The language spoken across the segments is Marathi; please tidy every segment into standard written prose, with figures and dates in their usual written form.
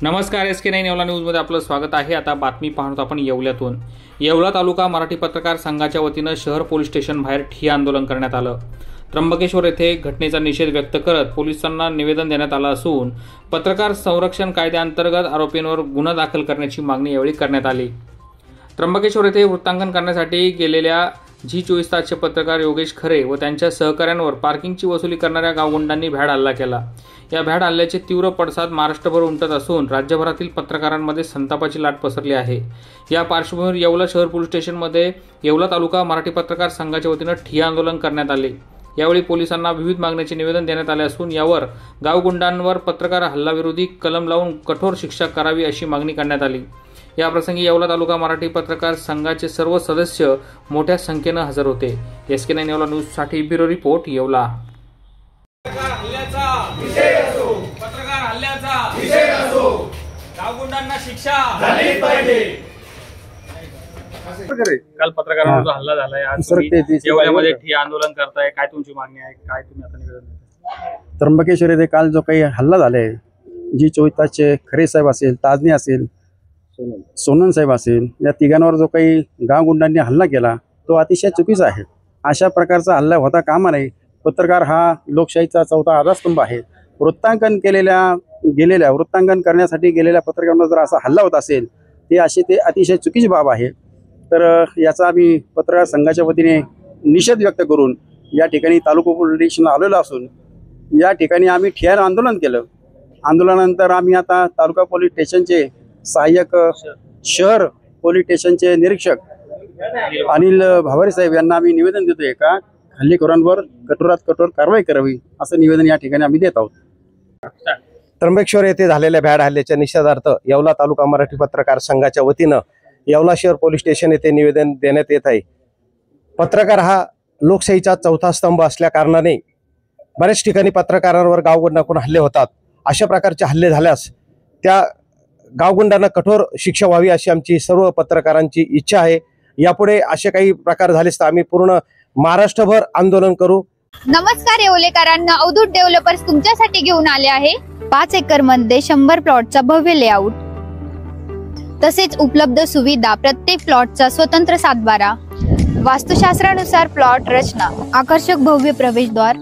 नमस्कार, SK9 येवला न्यूजमध्ये आपलं स्वागत आहे। आता बातमी पाहतो आपण येवल्यातून। येवला तालुका मराठी पत्रकार संघाच्या वतीनं शहर पोलीस स्टेशन बाहेर ठिय्या आंदोलन करण्यात आलं। त्र्यंबकेश्वर येथे घटनेचा निषेध व्यक्त करत पोलिसांना निवेदन देण्यात आलं असून पत्रकार संरक्षण कायद्याअंतर्गत आरोपींवर गुन्हा दाखल करण्याची मागणी यावेळी करण्यात आली। त्र्यंबकेश्वर येथे वृत्तांकन करण्यासाठी गेलेल्या G24 तासचे पत्रकार योगेश खरे व त्यांच्या सहकाऱ्यांवर पार्किंगची वसुली करणाऱ्या गावगुंडांनी भ्याड हल्ला केला। या भ्याड हल्ल्याचे तीव्र पडसाद महाराष्ट्रभर उमटत असून राज्यभरातील पत्रकारांमध्ये संतापाची लाट पसरली आहे। या पार्श्वभूमीवर येवला शहर पोलीस स्टेशनमध्ये येवला तालुका मराठी पत्रकार संघाच्या वतीनं ठिय्या आंदोलन करण्यात आले। यावेळी पोलिसांना विविध मागण्यांचे निवेदन देण्यात आले असून यावर गावगुंडांवर पत्रकार हल्लाविरोधी कलम लावून कठोर शिक्षा करावी अशी मागणी करण्यात आली। या प्रसंगी येवला तालुका मराठी पत्रकार संघाचे सर्व सदस्य मोठ्या संख्येने हजर होते। SK9 येवला न्यूज साठी ब्युरो रिपोर्ट येवला। पत्रकार हल्ल्याचा विषय असो, गावगुंडांना शिक्षा झालीच पाहिजे। काल पत्रकारांवर हल्ला झालाय, आज तुम्ही येवल्यामध्ये ठिय्या आंदोलन करताय, काय तुमची मागणी आहे, काय तुम्ही आता निवेदन देताय? त्र्यंबकेश्वर येथे काल जो काही हल्ला झालाय, G24 तासचे खरे साहेब असेल, ताजनी असेल, सोनन साहेब असेल, या तिघांवर जो काही गावगुंडांनी हल्ला केला तो अतिशय चुकीचा आहे। अशा प्रकारचा हल्ला होता कामा नये। पत्रकार हा लोकशाहीचा चौथा आधारस्तंभ आहे। वृत्तांकन वृत्तांकन करण्यासाठी गेलेल्या पत्रकारांवर जर असा हल्ला होत असेल ते अतिशय चुकीची बाब आहे। तर याचा आम्ही पत्रकार संघाच्या वतीने निषेध व्यक्त करून या ठिकाणी तालुका पोलीस स्टेशनला आलेलो असून या ठिकाणी आम्ही ठिय्या आंदोलन केलं। आंदोलनानंतर आम्ही आता तालुका पोलीस स्टेशनचे सहाय्यक शहर पोलीस स्टेशनचे निरीक्षक अनिल भावारे साहेब यांना आम्ही निवेदन देतोय का हल्लेखोरांवर कठोरात कठोर कारवाई करावी असं निवेदन या ठिकाणी आम्ही देत आहोत। त्र्यंबकेश्वर येथे झालेल्या भ्याड हल्ल्याच्या निषेधार्थ येवला तालुका मराठी पत्रकार संघाच्या वतीनं येवला शहर पोलीस स्टेशन येथे निवेदन देण्यात येत आहे। पत्रकार हा लोकशाहीचा चौथा स्तंभ असल्या कारणाने बऱ्याच ठिकाणी पत्रकारांवर गावगुंडांकडून हल्ले होतात। अशा प्रकारचे हल्ले झाल्यास त्या गावगुंडांना कठोर शिक्षा व्हावी अशी आमची सर्व पत्रकारांची इच्छा आहे। यापुढे असे काही प्रकार झालेस तर आम्ही पूर्ण महाराष्ट्रभर आंदोलन करू। नमस्कार येवलेकरांना, अवधूत डेव्हलपर्स तुमच्यासाठी घेऊन आले आहे 5 एकर मध्ये 100 प्लॉटचा भव्य लेआउट, तसेच उपलब्ध सुविधा, प्रत्येक प्लॉटचा स्वतंत्र सातबारा, वास्तुशास्त्रानुसार प्लॉट रचना, आकर्षक भव्य प्रवेशद्वार,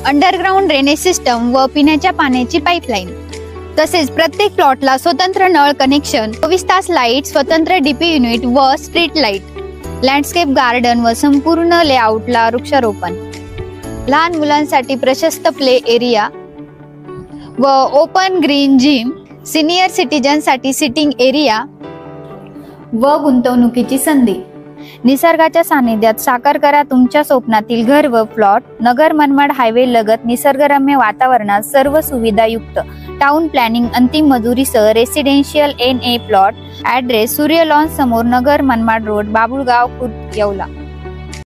अंडरग्राउंड ड्रेनेज सिस्टम व पिण्याच्या पाण्याची पाईपलाईन, तसेच प्रत्येक प्लॉटला स्वतंत्र नळ कनेक्शन, 24 तास लाईट, स्वतंत्र DP युनिट व स्ट्रीट लाईट, लँडस्केप गार्डन व संपूर्ण लेआउटला वृक्षारोपण, लहान मुलांसाठी प्रशस्त प्ले एरिया व ओपन ग्रीन जिम, सिनियर सिटीजनसाठी सिटिंग एरिया व गुंतवणुकीची संधी। निसर्गाच्या सानिध्यात साकार करा तुमच्या स्वप्नातील घर व प्लॉट। नगर मनमाड हायवे लगत निसर्गरम्य वातावरणात सर्व सुविधा युक्त टाउन प्लॅनिंग, अंतिम मजुरीसह रेसिडेन्शियल NA प्लॉट। ॲड्रेस सूर्य लॉन्स समोर, नगर मनमाड रोड, बाबुळगाव खुर्द, येवला।